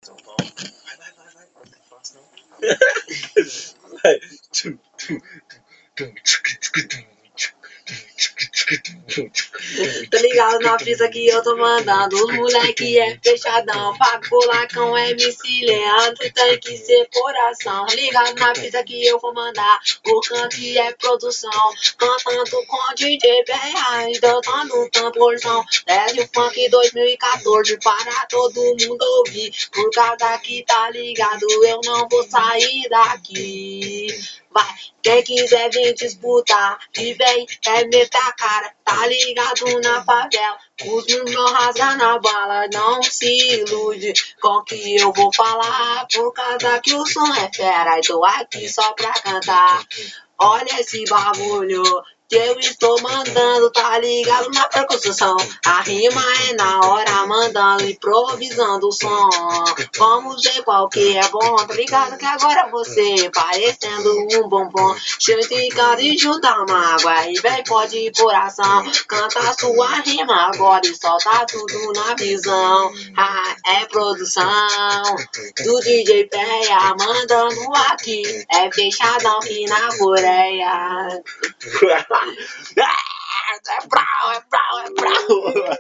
São Paulo. Vai. Não tem fácil, não. Vai. Tá ligado na pista que eu tô mandando. Os moleque é fechadão. Pago bolacão, MC Leandro. Tem que ser coração. Ligado na pista que eu vou mandar. O canto é produção. Cantando com DJ BR. Então dando tamborzão. Desce o funk 2014 para todo mundo ouvir. Por causa que tá ligado, eu não vou sair daqui. Vai, quem quiser vir disputar, que vem é meter a cara, tá ligado na favela. Os não rasga na bala, não se ilude com que eu vou falar, por causa que o som é fera, e tô aqui só pra cantar. Olha esse bagulho que eu estou mandando, tá ligado na percussão. A rima é na hora, mandando, improvisando o som. Vamos ver qual que é bom, tá ligado que agora você parecendo um bombom. Cheio de cara e junta mágoa, e vem pode coração. Canta sua rima agora e solta tudo na visão. Ah, é produção do DJ Peia, mandando aqui. É fechadão aqui na Coreia. É brau.